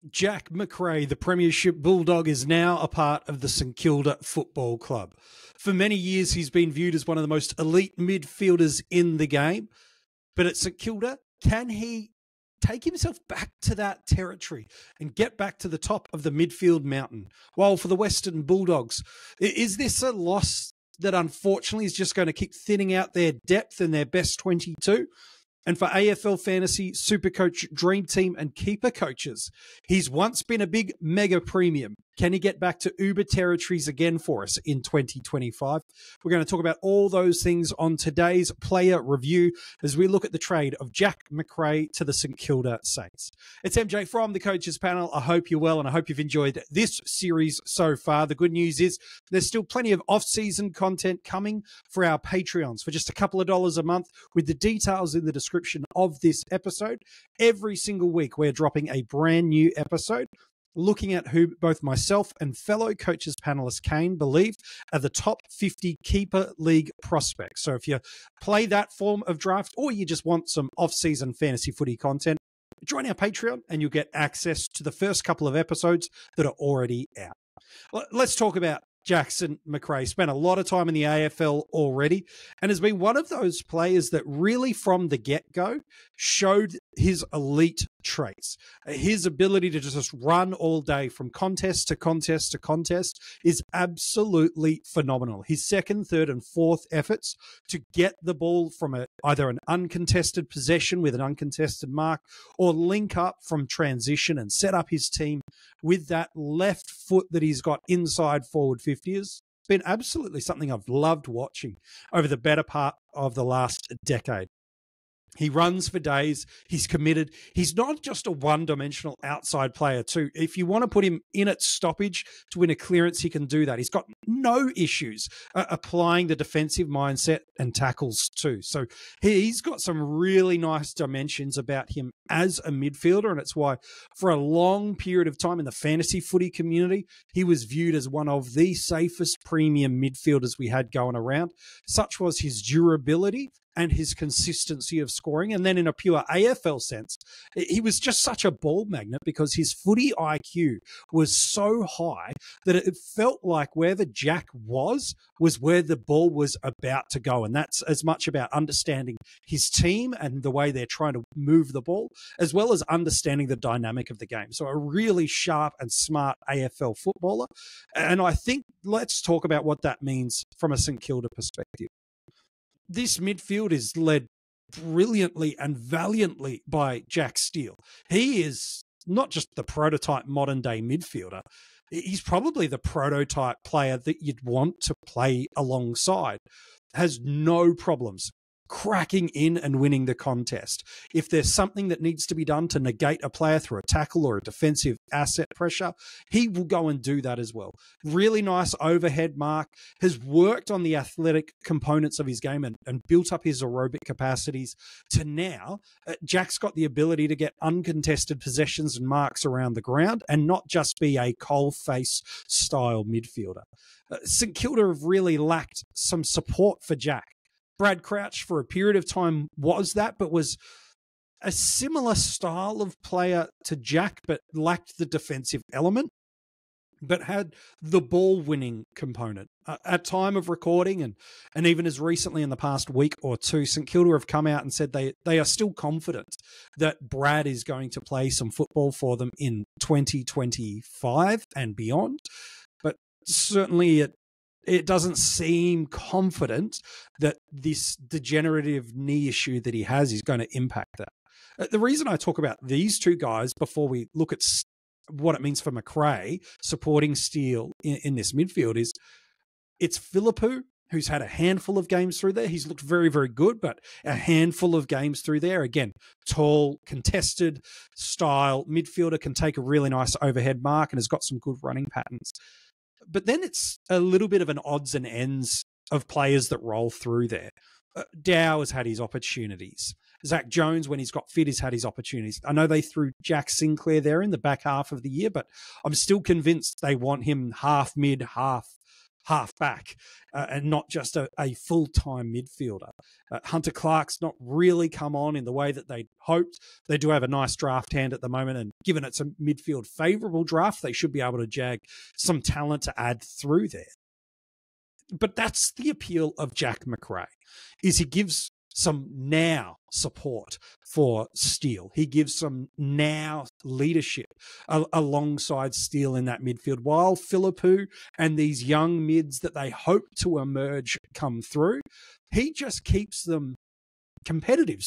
Jack Macrae, the Premiership Bulldog, is now a part of the St Kilda Football Club. For many years, he's been viewed as one of the most elite midfielders in the game. But at St Kilda, can he take himself back to that territory and get back to the top of the midfield mountain? While for the Western Bulldogs, is this a loss that unfortunately is just going to keep thinning out their depth and their best 22? And for AFL Fantasy, Supercoach, Dream Team and Keeper coaches, he's once been a big mega premium. Can he get back to Uber territories again for us in 2025? We're going to talk about all those things on today's player review as we look at the trade of Jack Macrae to the St Kilda Saints. It's MJ from the Coaches Panel. I hope you're well and I hope you've enjoyed this series so far. The good news is there's still plenty of off-season content coming for our Patreons for just a couple of dollars a month, with the details in the description of this episode. Every single week we're dropping a brand new episode looking at who both myself and fellow Coaches panelist Kane believe are the top 50 keeper league prospects. So if you play that form of draft or you just want some off-season fantasy footy content, join our Patreon and you'll get access to the first couple of episodes that are already out. Let's talk about Jackson Macrae. Spent a lot of time in the AFL already and has been one of those players that really from the get-go showed his elite traits. His ability to just run all day from contest to contest to contest is absolutely phenomenal. His second, third and fourth efforts to get the ball from either an uncontested possession with an uncontested mark or link up from transition and set up his team with that left foot that he's got inside forward 50 has been absolutely something I've loved watching over the better part of the last decade. He runs for days. He's committed. He's not just a one-dimensional outside player too. If you want to put him in at stoppage to win a clearance, he can do that. He's got no issues applying the defensive mindset and tackles too. So he's got some really nice dimensions about him as a midfielder, and it's why for a long period of time in the fantasy footy community, he was viewed as one of the safest premium midfielders we had going around. Such was his durability and his consistency of scoring. And then in a pure AFL sense, he was just such a ball magnet because his footy IQ was so high that it felt like wherever Jack was where the ball was about to go. And that's as much about understanding his team and the way they're trying to move the ball, as well as understanding the dynamic of the game. So a really sharp and smart AFL footballer. And I think let's talk about what that means from a St Kilda perspective. This midfield is led brilliantly and valiantly by Jack Steele. He is not just the prototype modern-day midfielder. He's probably the prototype player that you'd want to play alongside. Has no problems cracking in and winning the contest. If there's something that needs to be done to negate a player through a tackle or a defensive asset pressure, he will go and do that as well. Really nice overhead mark, has worked on the athletic components of his game and built up his aerobic capacities to now. Jack's got the ability to get uncontested possessions and marks around the ground and not just be a coalface style midfielder. St Kilda have really lacked some support for Jack. Brad Crouch for a period of time was that, but was a similar style of player to Jack, but lacked the defensive element, but had the ball-winning component. At time of recording, and even as recently in the past week or two, St Kilda have come out and said they are still confident that Brad is going to play some football for them in 2025 and beyond. But certainly it doesn't seem confident that this degenerative knee issue that he has is going to impact that. The reason I talk about these two guys before we look at what it means for Macrae supporting Steele in this midfield is it's Philippou, who's had a handful of games through there. He's looked very, very good, but a handful of games through there. Again, tall, contested style midfielder, can take a really nice overhead mark and has got some good running patterns. But then it's a little bit of an odds and ends of players that roll through there. Dow has had his opportunities. Zach Jones, when he's got fit, has had his opportunities. I know they threw Jack Sinclair there in the back half of the year, but I'm still convinced they want him half mid, half half-back and not just a full-time midfielder. Hunter Clark's not really come on in the way that they hoped. They do have a nice draft hand at the moment, and given it's a midfield favourable draft, they should be able to jag some talent to add through there. But that's the appeal of Jack Macrae, is he gives some now support for Steele. He gives some now leadership alongside Steele in that midfield, while Philippou and these young mids that they hope to emerge come through. He just keeps them competitive.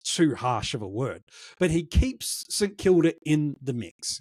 Too harsh of a word, but he keeps St Kilda in the mix.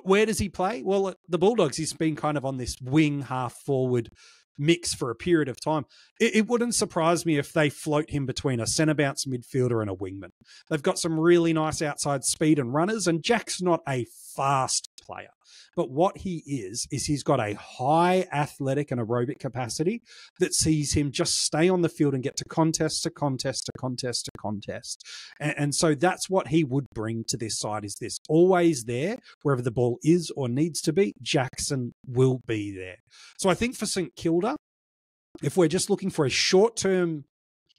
Where does he play? Well, at the Bulldogs, he's been kind of on this wing half forward mix for a period of time. It wouldn't surprise me if they float him between a centre bounce midfielder and a wingman. They've got some really nice outside speed and runners, and Jack's not a fast player. But what he is he's got a high athletic and aerobic capacity that sees him just stay on the field and get to contest to contest to contest to contest. And so that's what he would bring to this side, is this always there, wherever the ball is or needs to be, Jackson will be there. So I think for St Kilda, if we're just looking for a short-term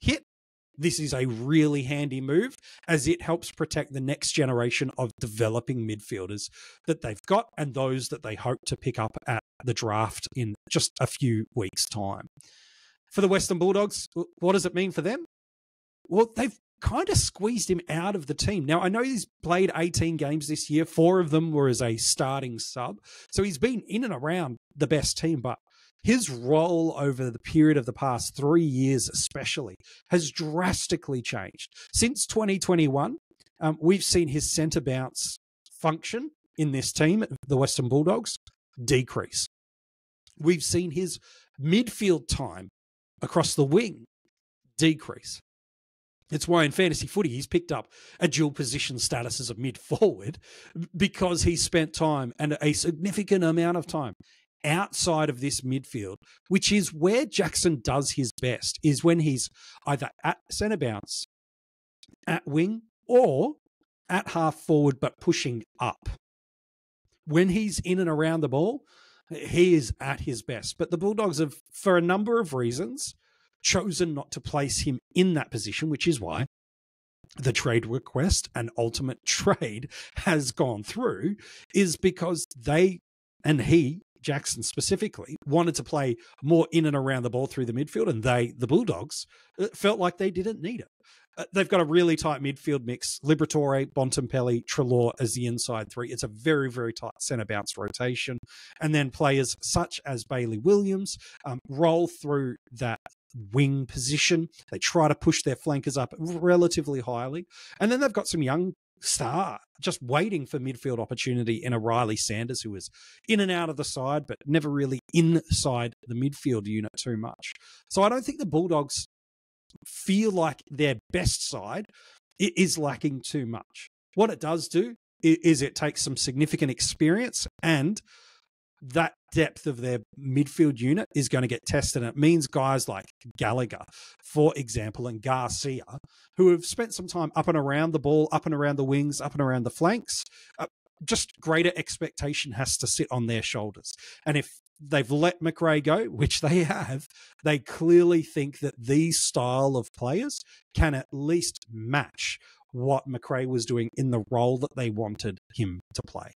hit, this is a really handy move, as it helps protect the next generation of developing midfielders that they've got and those that they hope to pick up at the draft in just a few weeks' time. For the Western Bulldogs, what does it mean for them? Well, they've kind of squeezed him out of the team. Now, I know he's played 18 games this year. 4 of them were as a starting sub. So he's been in and around the best team, but his role over the period of the past 3 years especially has drastically changed. Since 2021, we've seen his centre bounce function in this team, the Western Bulldogs, decrease. We've seen his midfield time across the wing decrease. It's why in fantasy footy he's picked up a dual position status as a mid-forward, because he spent time, and a significant amount of time, outside of this midfield, which is where Jackson does his best, is when he's either at centre bounce, at wing, or at half forward but pushing up. When he's in and around the ball, he is at his best. But the Bulldogs have, for a number of reasons, chosen not to place him in that position, which is why the trade request and ultimate trade has gone through, is because they, and he, Jackson specifically, wanted to play more in and around the ball through the midfield, and they, the Bulldogs, felt like they didn't need it. They've got a really tight midfield mix. Liberatore, Bontempelli, Treloar as the inside three. It's a very, very tight centre bounce rotation. And then players such as Bailey Williams roll through that wing position. They try to push their flankers up relatively highly. And then they've got some young star just waiting for midfield opportunity in a Riley Sanders, who is in and out of the side, but never really inside the midfield unit too much. So I don't think the Bulldogs feel like their best side is lacking too much. What it does do is it takes some significant experience, and that depth of their midfield unit is going to get tested. And it means guys like Gallagher, for example, and Garcia, who have spent some time up and around the ball, up and around the wings, up and around the flanks, just greater expectation has to sit on their shoulders. And if they've let Macrae go, which they have, they clearly think that these style of players can at least match what Macrae was doing in the role that they wanted him to play.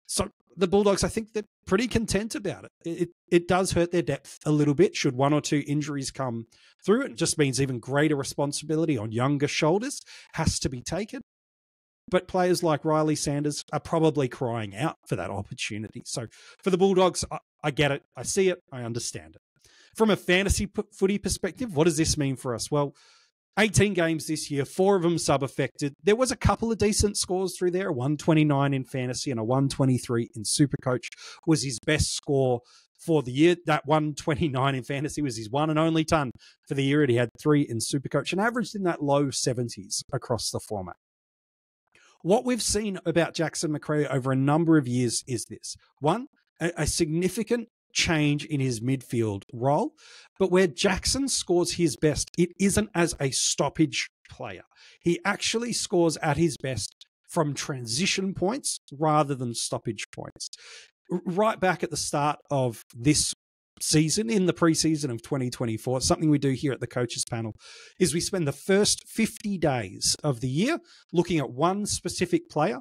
So the Bulldogs, I think they're pretty content about it. It does hurt their depth a little bit should 1 or 2 injuries come through. It just means even greater responsibility on younger shoulders has to be taken. But players like Riley Sanders are probably crying out for that opportunity. So for the Bulldogs, I get it. I see it. I understand it. From a fantasy footy perspective, what does this mean for us? Well, 18 games this year, 4 of them sub-affected. There was a couple of decent scores through there. A 129 in fantasy and a 123 in Supercoach was his best score for the year. That 129 in fantasy was his one and only ton for the year. And he had 3 in Supercoach and averaged in that low 70s across the format. What we've seen about Jackson Macrae over a number of years is this. One, a significant change in his midfield role, but where Jackson scores his best, it isn't as a stoppage player. He actually scores at his best from transition points rather than stoppage points. Right back at the start of this season, in the preseason of 2024, something we do here at the Coaches Panel is we spend the first 50 days of the year looking at one specific player.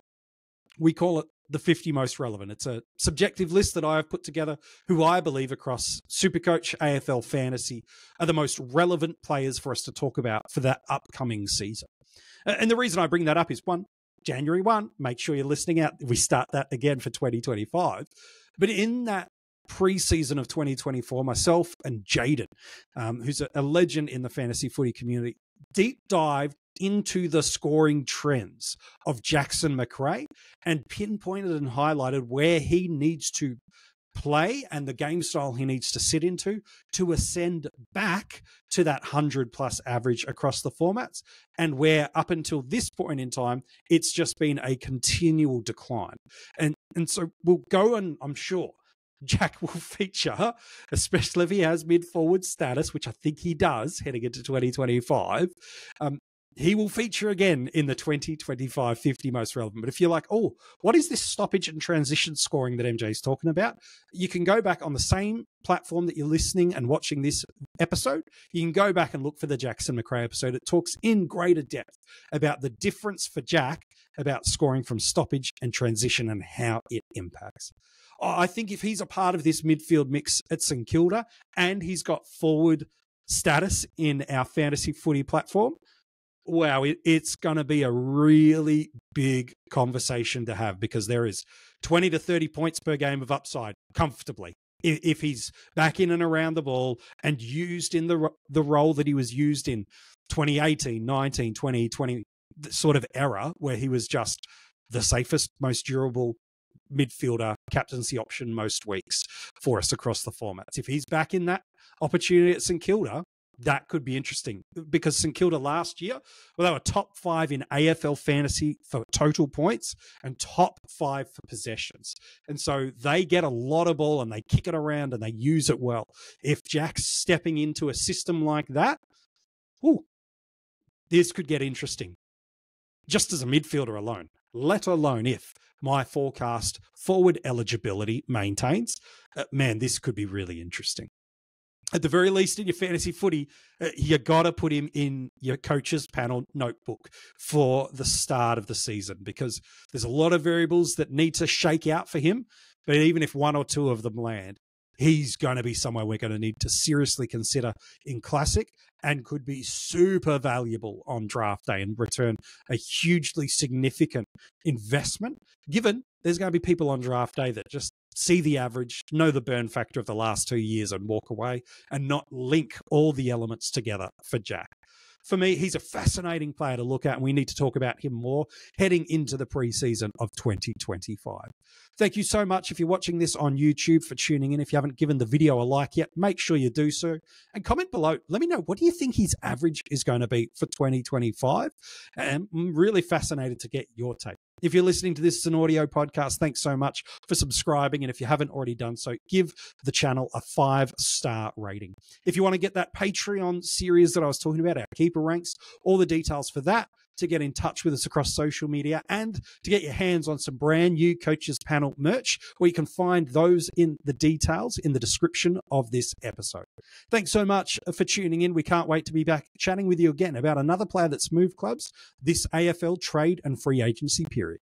We call it the 50 most relevant. It's a subjective list that I have put together who I believe across Supercoach, AFL Fantasy are the most relevant players for us to talk about for that upcoming season. And the reason I bring that up is January 1, make sure you're listening out. We start that again for 2025. But in that pre-season of 2024, myself and Jaden, who's a legend in the fantasy footy community, deep dived into the scoring trends of Jackson Macrae and pinpointed and highlighted where he needs to play and the game style he needs to sit into to ascend back to that 100+ average across the formats, and where up until this point in time, it's just been a continual decline. And so we'll go, and I'm sure Jack will feature, especially if he has mid-forward status, which I think he does heading into 2025. He will feature again in the 2025 50 most relevant. But if you're like, oh, what is this stoppage and transition scoring that MJ's talking about? You can go back on the same platform that you're listening and watching this episode. You can go back and look for the Jackson Macrae episode. It talks in greater depth about the difference for Jack about scoring from stoppage and transition and how it impacts. I think if he's a part of this midfield mix at St Kilda and he's got forward status in our fantasy footy platform, wow, it's going to be a really big conversation to have, because there is 20 to 30 points per game of upside comfortably if he's back in and around the ball and used in the role that he was used in 2018, 19, 2020 sort of era, where he was just the safest, most durable midfielder, captaincy option most weeks for us across the formats. If he's back in that opportunity at St Kilda, that could be interesting, because St Kilda last year, well, they were top 5 in AFL fantasy for total points and top 5 for possessions. And so they get a lot of ball and they kick it around and they use it well. If Jack's stepping into a system like that, this could get interesting. Just as a midfielder alone, let alone if my forecast forward eligibility maintains, man, this could be really interesting. At the very least, in your fantasy footy, you got to put him in your coaches panel notebook for the start of the season, because there's a lot of variables that need to shake out for him. But even if one or two of them land, he's going to be somewhere we're going to need to seriously consider in Classic, and could be super valuable on draft day and return a hugely significant investment, given there's going to be people on draft day that just see the average, know the burn factor of the last 2 years and walk away, and not link all the elements together for Jack. For me, he's a fascinating player to look at, and we need to talk about him more heading into the preseason of 2025. Thank you so much if you're watching this on YouTube for tuning in. If you haven't given the video a like yet, make sure you do so. And comment below. Let me know, what do you think his average is going to be for 2025? And I'm really fascinated to get your take. If you're listening to this as an audio podcast, thanks so much for subscribing. And if you haven't already done so, give the channel a 5-star rating. If you want to get that Patreon series that I was talking about, our keeper ranks, all the details for that, to get in touch with us across social media, and to get your hands on some brand new Coaches Panel merch, where you can find those in the details in the description of this episode. Thanks so much for tuning in. We can't wait to be back chatting with you again about another player that's moved clubs this AFL trade and free agency period.